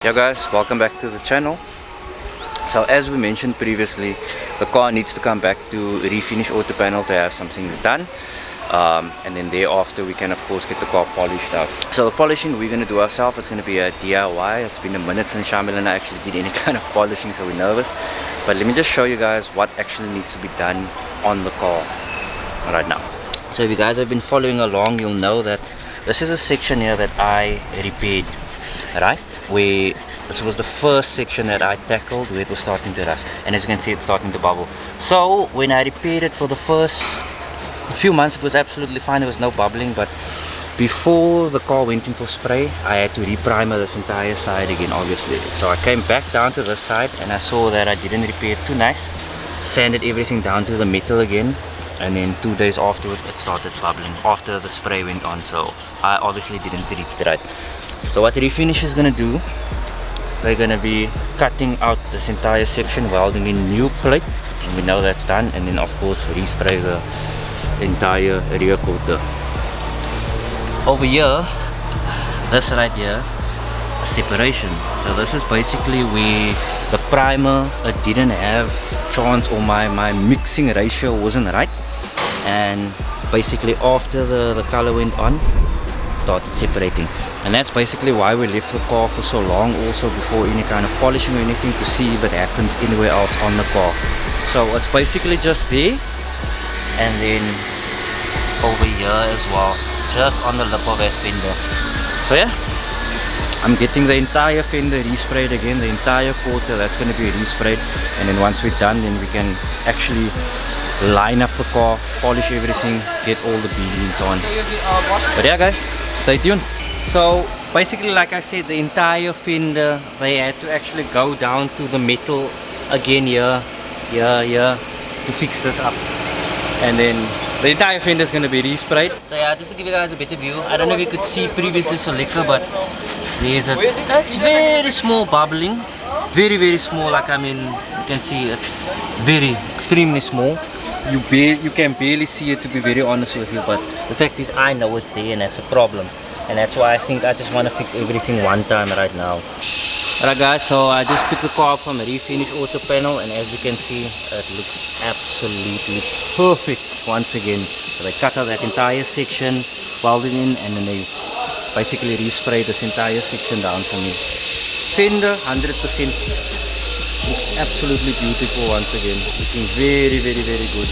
Yo guys, welcome back to the channel. So as we mentioned previously, the car needs to come back to refinish auto panel to have some things done, and then thereafter we can of course get the car polished out. So the polishing we're going to do ourselves. It's going to be a DIY. It's been a minute since Shamil and I actually did any kind of polishing, so we're nervous, but let me just show you guys what actually needs to be done on the car right now. So if you guys have been following along, you'll know that this is a section here that I repaired, right? Where this was the first section that I tackled where it was starting to rust, and as you can see it's starting to bubble. So when I repaired it for the first few months, it was absolutely fine, there was no bubbling, but before the car went in for spray, I had to re-primer this entire side again, obviously. So I came back down to this side and I saw that I didn't repair it too nice, sanded everything down to the metal again, and then 2 days afterward it started bubbling after the spray went on. So I obviously didn't treat it right. So what the refinish is going to do, they're going to be cutting out this entire section, welding in new plate, and we know that's done, and then of course respray the entire rear quarter. Over here, this right here, a separation. So this is basically where the primer, it didn't have chance, or my mixing ratio wasn't right, and basically after the color went on, started separating, and that's basically why we left the car for so long also before any kind of polishing or anything, to see if it happens anywhere else on the car. So it's basically just there, and then over here as well, just on the lip of that fender. So yeah, I'm getting the entire fender resprayed again, the entire quarter, that's going to be resprayed, and then once we're done, then we can actually line up the car, polish everything, get all the beadings on. But yeah guys, stay tuned. So basically, like I said, the entire fender, they had to actually go down to the metal again here to fix this up, and then the entire fender is going to be resprayed. So yeah, just to give you guys a better view, I don't know if you could see previously Selector, but there's that's very small bubbling, very small. Like, I mean, you can see it's very extremely small. You can barely see it, to be very honest with you, but the fact is I know it's there, and that's a problem, and that's why I think I just want to fix everything one time right now. Alright guys, so I just picked the car up from a refinish auto panel, and as you can see, it looks absolutely perfect once again. So they cut out that entire section, welded in, and then they basically respray this entire section down for me. Fender 100%. Looks absolutely beautiful once again, looking very good,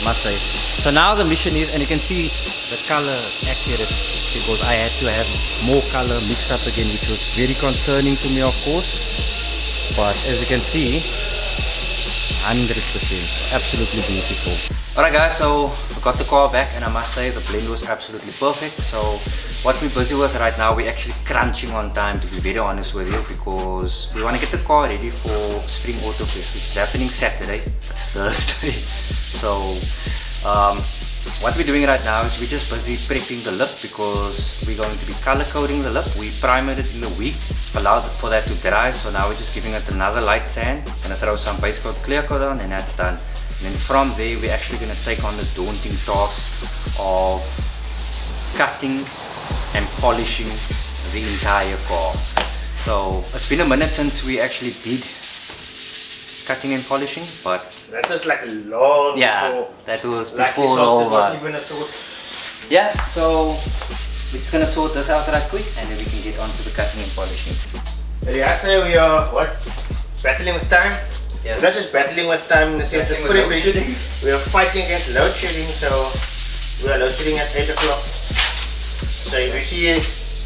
must say. So now the mission is, and you can see the color is accurate, because I had to have more color mixed up again, which was very concerning to me of course, but as you can see, 100%, absolutely beautiful. Alright guys, so I got the car back, and I must say the blend was absolutely perfect. So what we're busy with right now, we're actually crunching on time, to be very honest with you, because we want to get the car ready for Spring Auto Fest, which is happening Saturday. It's Thursday. So what we're doing right now is we're just busy prepping the lip, because we're going to be color coding the lip. We primed it in a week, allowed for that to dry, so now we're just giving it another light sand, gonna throw some base coat clear coat on, and that's done. And then from there, we're actually going to take on the daunting task of cutting and polishing the entire car. So it's been a minute since we actually did cutting and polishing, but that was like a long before. That was before over. Yeah, so we're just going to sort this out right quick, and then we can get on to the cutting and polishing. Yeah, so we are battling with time. Yeah. We're not just battling with time in the sense of prepping. We are fighting against load shedding, so we are load shedding at 8 o'clock. So if you see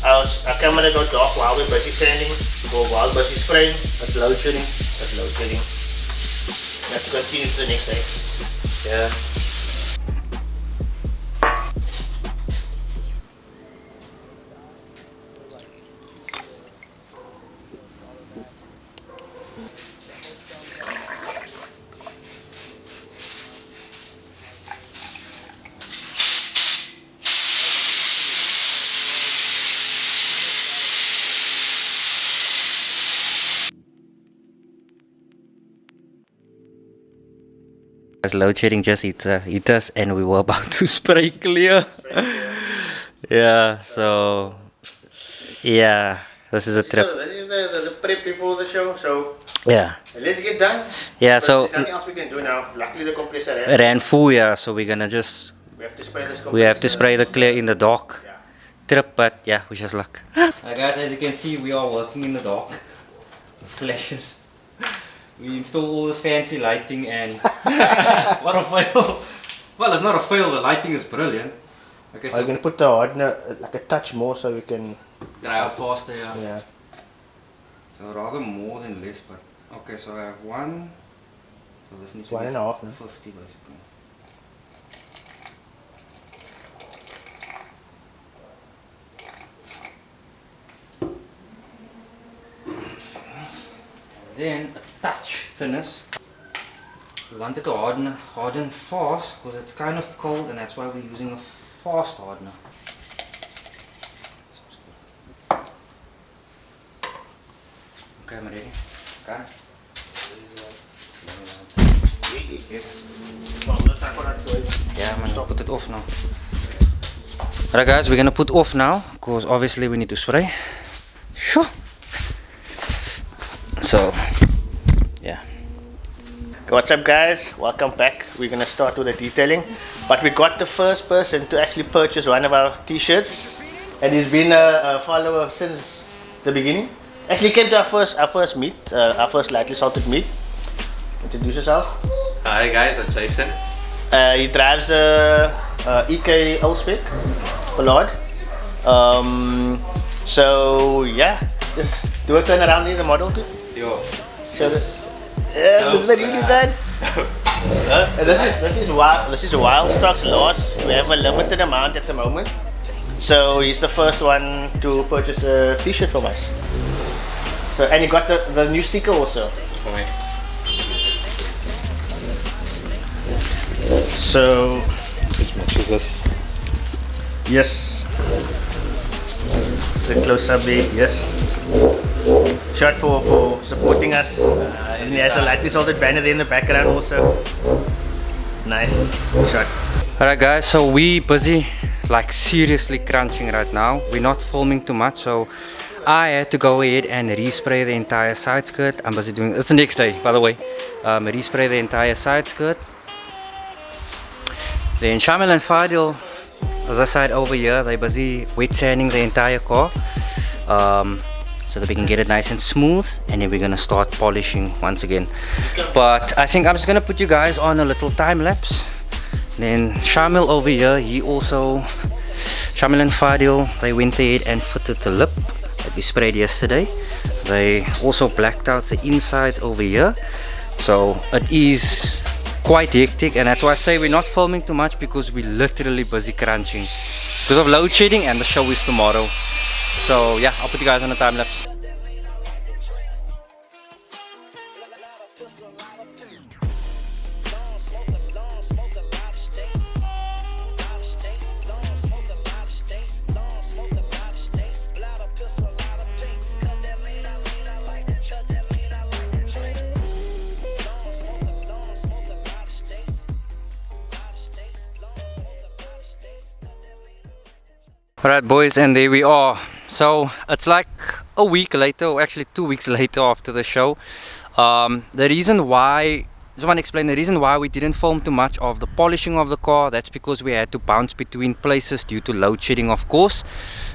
our camera go dark while we're busy sanding, or while busy spraying, that's load shedding. That's load shedding. We have to continue to the next day. Yeah. Load shedding just hit us, and we were about to spray clear. Yeah, so yeah, This is a trip. So this is the prep before the show. So Yeah. let's get done. Yeah, But so there's nothing else we can do now. Luckily the compressor ran full, yeah, so we're gonna just we have to spray this compressor. we have to spray the clear in the dark. Yeah. Trip, but yeah, wish us luck. Alright guys, as you can see, we are working in the dark. With flashes. We install all this fancy lighting and what a fail. Well, it's not a fail, the lighting is brilliant. Okay, so I'm gonna put the hardener like a touch more so we can dry out faster, yeah. yeah. So rather more than less, but okay, so I have one. So this needs to be 1.5 now. 50 basically. Then a touch thinness. We want it to harden fast because it's kind of cold, and that's why we're using a fast hardener. Okay, I'm ready. Okay. Yeah, man, put it off now. Alright guys, we're gonna put off now because obviously we need to spray. Sure. So, yeah. What's up guys? Welcome back. We're gonna start with the detailing. But we got the first person to actually purchase one of our t-shirts. And he's been a follower since the beginning. Actually came to our first meet, our first lightly salted meet. Introduce yourself. Hi guys, I'm Jason. He drives a EK Ulspec Pollard. So yeah, just do a turn around in the model too. Yo. So this is the new design. And this is wild stocks lost. We have a limited amount at the moment. So he's the first one to purchase a t-shirt from us. So, and he got the new sticker also. Okay. So Which matches this? yes. The close up there, yes. Shot for supporting us. And he has the lightly salted banner there in the background also. Nice shot. Alright guys, so we busy like seriously crunching right now. We're not filming too much, so I had to go ahead and respray the entire side skirt. I'm busy doing it's the next day by the way. Respray the entire side skirt. Then Shamil and Fadil, as I said over here, they're busy wet sanding the entire car. So that we can get it nice and smooth, and then we're gonna start polishing once again. But I think I'm just gonna put you guys on a little time lapse. Then Shamil over here, Shamil and Fadil, they went ahead and fitted the lip that we sprayed yesterday. They also blacked out the insides over here. So it is quite hectic, and that's why I say we're not filming too much because we're literally busy crunching because of load shedding, and the show is tomorrow. So yeah, I'll put you guys on a time lapse. Alright boys, and there we are. So it's like a week later, or actually 2 weeks later after the show. The reason why, just want to explain the reason why we didn't film too much of the polishing of the car. That's because we had to bounce between places due to load shedding, of course.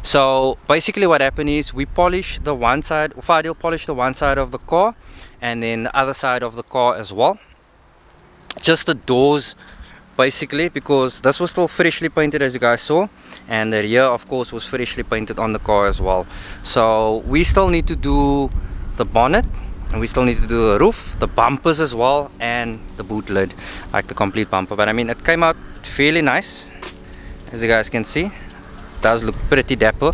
So basically what happened is we polished the one side, Fadil polished the one side of the car, and then the other side of the car as well. Just the doors basically, because this was still freshly painted as you guys saw, and the rear of course was freshly painted on the car as well. So we still need to do the bonnet, and we still need to do the roof, the bumpers as well, and the boot lid, like the complete bumper. But I mean, it came out fairly nice, as you guys can see. It does look pretty dapper.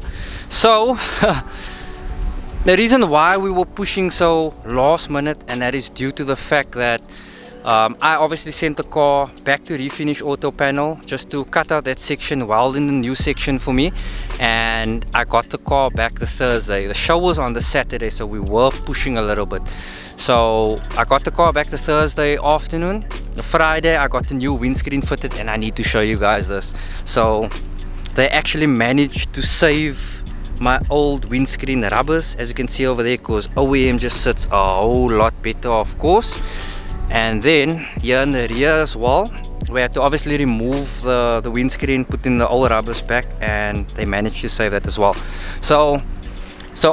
So the reason why we were pushing so last minute, and that is due to the fact that I obviously sent the car back to Refinish Auto Panel just to cut out that section, weld in the new section for me, and I got the car back the Thursday. The show was on the Saturday, so we were pushing a little bit. So I got the car back the Thursday afternoon. The Friday I got the new windscreen fitted, and I need to show you guys this. So they actually managed to save my old windscreen rubbers, as you can see over there, because OEM just sits a whole lot better, of course. And then here in the rear as well, we had to obviously remove the windscreen, put in the old rubbers back, and they managed to save that as well. So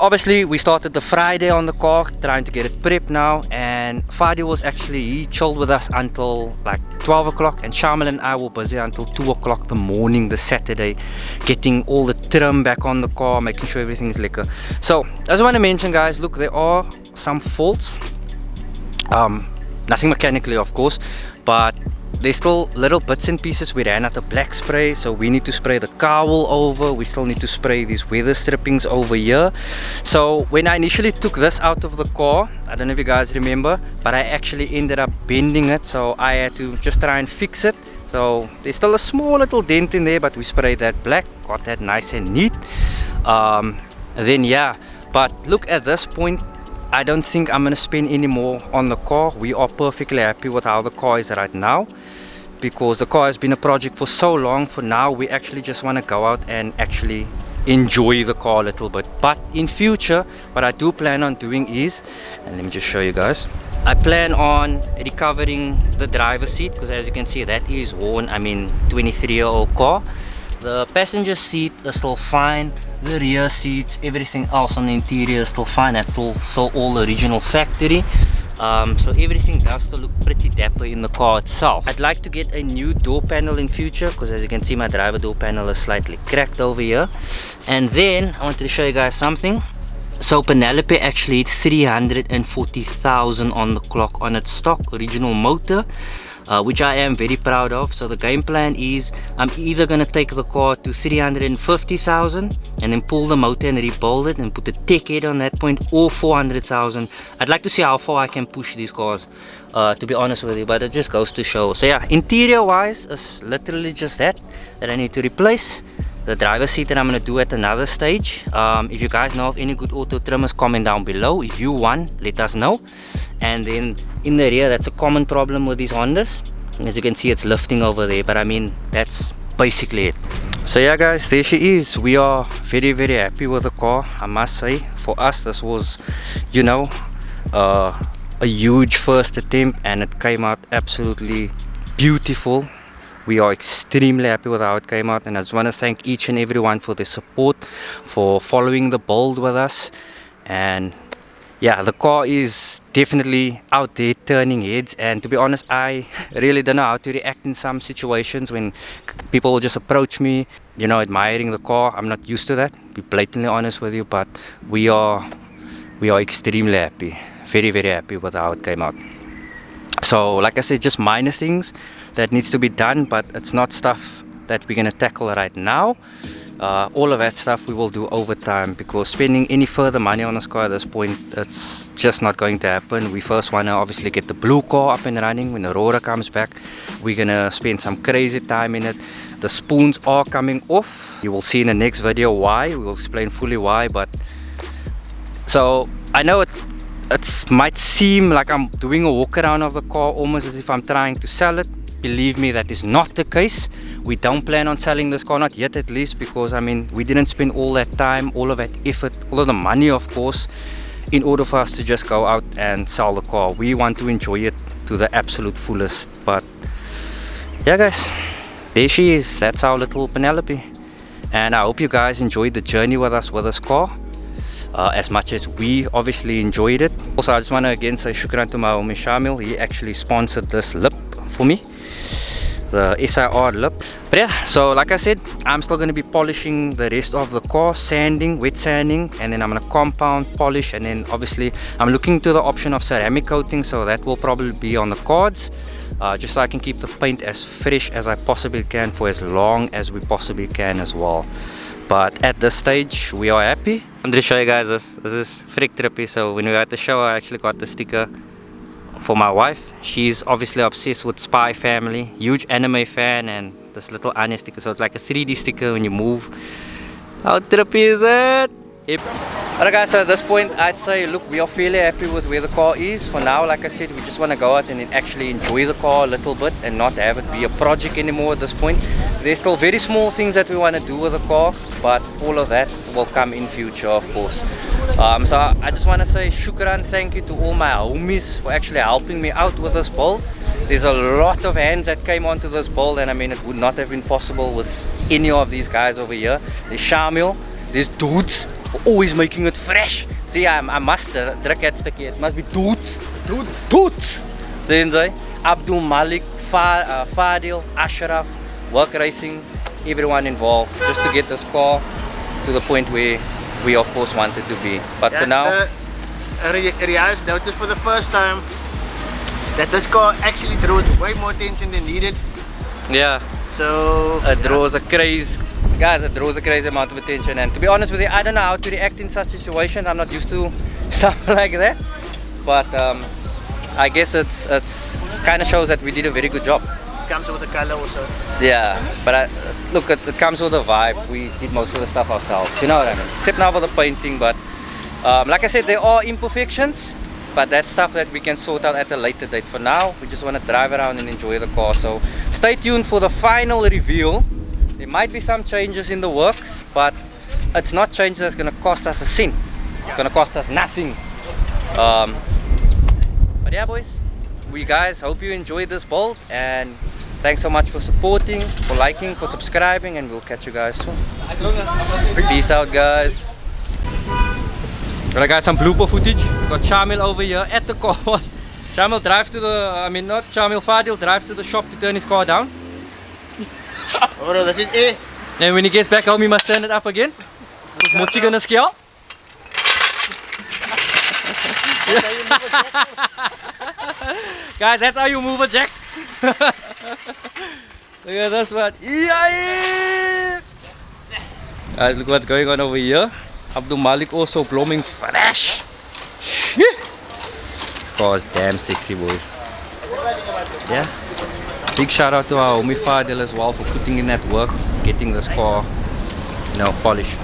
obviously we started the Friday on the car, trying to get it prepped now, and Friday was actually, he chilled with us until like 12 o'clock, and Shamil and I were busy until 2 o'clock the morning the Saturday, getting all the trim back on the car, making sure everything is liquor. So I just want to mention, guys, look, there are some faults, nothing mechanically of course, but there's still little bits and pieces. We ran out of black spray, so we need to spray the cowl over. We still need to spray these weather strippings over here. So when I initially took this out of the car, I don't know if you guys remember, but I actually ended up bending it, so I had to just try and fix it. So there's still a small little dent in there, but we sprayed that black, got that nice and neat. Then yeah, but look, at this point I don't think I'm gonna spend any more on the car. We are perfectly happy with how the car is right now, because the car has been a project for so long. For now, we actually just want to go out and actually enjoy the car a little bit. But in future, what I do plan on doing is, and let me just show you guys, I plan on recovering the driver's seat, because as you can see, that is worn. I mean, 23-year-old car. The passenger seat is still fine, the rear seats, everything else on the interior is still fine. That's still all original factory. So everything does still look pretty dapper in the car itself. I'd like to get a new door panel in future, because as you can see, my driver door panel is slightly cracked over here. And then I wanted to show you guys something. So Penelope actually hit 340,000 on the clock on its stock original motor, which I am very proud of. So the game plan is, I'm either going to take the car to 350,000 and then pull the motor and rebuild it and put the tech head on that point, or 400,000. I'd like to see how far I can push these cars, to be honest with you, but it just goes to show. So yeah, interior wise is literally just that I need to replace. The driver's seat that I'm going to do at another stage. If you guys know of any good auto trimmers, comment down below. If you want, let us know. And then in the rear, that's a common problem with these Hondas. As you can see, it's lifting over there, but I mean, that's basically it. So yeah, guys, there she is. We are very, very happy with the car, I must say. For us, this was, you know, a huge first attempt, and it came out absolutely beautiful. We are extremely happy with how it came out, and I just want to thank each and everyone for their support, for following the build with us. And yeah, the car is definitely out there turning heads, and to be honest, I really don't know how to react in some situations when people will just approach me, you know, admiring the car. I'm not used to that, be blatantly honest with you, but we are extremely happy, very, very happy with how it came out. So like I said, just minor things that needs to be done, but it's not stuff that we're going to tackle right now. All of that stuff we will do over time, because spending any further money on this car at this point, it's just not going to happen. We first want to obviously get the blue car up and running. When Aurora comes back, we're going to spend some crazy time in it. The spoons are coming off. You will see in the next video why. We will explain fully why. But so I know it might seem like I'm doing a walk around of the car, almost as if I'm trying to sell it. Believe me, that is not the case. We don't plan on selling this car, not yet at least, because I mean, we didn't spend all that time, all of that effort, all of the money of course, in order for us to just go out and sell the car. We want to enjoy it to the absolute fullest. But yeah, guys, there she is. That's our little Penelope, and I hope you guys enjoyed the journey with us with this car, as much as we obviously enjoyed it. Also, I just want to again say shukran to my homie Shamil. He actually sponsored this lip for me, the SIR lip. But yeah, so like I said, I'm still going to be polishing the rest of the car, sanding, wet sanding, and then I'm going to compound polish, and then obviously I'm looking to the option of ceramic coating, so that will probably be on the cards, just so I can keep the paint as fresh as I possibly can for as long as we possibly can as well. But at this stage, we are happy. I'm going to show you guys this is freak trippy. So when we were at the show, I actually got the sticker for my wife. She's obviously obsessed with Spy Family, huge anime fan, and this little Anya sticker, so it's like a 3D sticker when you move. How trippy is it? Yep. Alright guys, so at this point I'd say, look, we are fairly happy with where the car is for now. Like I said, we just want to go out and actually enjoy the car a little bit and not have it be a project anymore at this point. there's still very small things that we want to do with the car, but all of that will come in future, of course. So I just want to say shukran, thank you to all my homies for actually helping me out with this build. There's a lot of hands that came onto this build, and I mean, it would not have been possible with any of these guys over here. There's Shamil, there's dudes for always making it fresh. See, I must druk het stukje. It must be dudes. Dudes. Then say Abdul Malik, Fadil, Ashraf, Work Racing, everyone involved, just to get this car to the point where we of course wanted to be. But for now, Riaz noticed for the first time that this car actually draws way more attention than needed. yeah, So it draws a crazy, guys, it draws a crazy amount of attention, and to be honest with you, I don't know how to react in such situations. I'm not used to stuff like that, but I guess it's kind of shows that we did a very good job. comes with the color also. Yeah, but look, it comes with the vibe. We did most of the stuff ourselves, you know what I mean? Except now for the painting, but like I said, there are imperfections, but that's stuff that we can sort out at a later date. For now, we just want to drive around and enjoy the car. So stay tuned for the final reveal. There might be some changes in the works, but it's not changes that's going to cost us a cent. It's going to cost us nothing. But yeah, boys, we guys hope you enjoyed this build, and thanks so much for supporting, for liking, for subscribing, and we'll catch you guys soon. Peace out, guys. Alright guys, some blooper footage. We got Shamil over here at the car. Shamil drives to the, not Shamil, Fadil drives to the shop to turn his car down. Oh no, this is A. And when he gets back home, he must turn it up again. Because Mochi gonna scale. Guys, that's how you move a jack. Look at this one. Guys, look what's going on over here. Abdul Malik also blooming fresh. This car is damn sexy, boys. Yeah. Big shout out to our homie Fadil as well for putting in that work, getting this car, polished.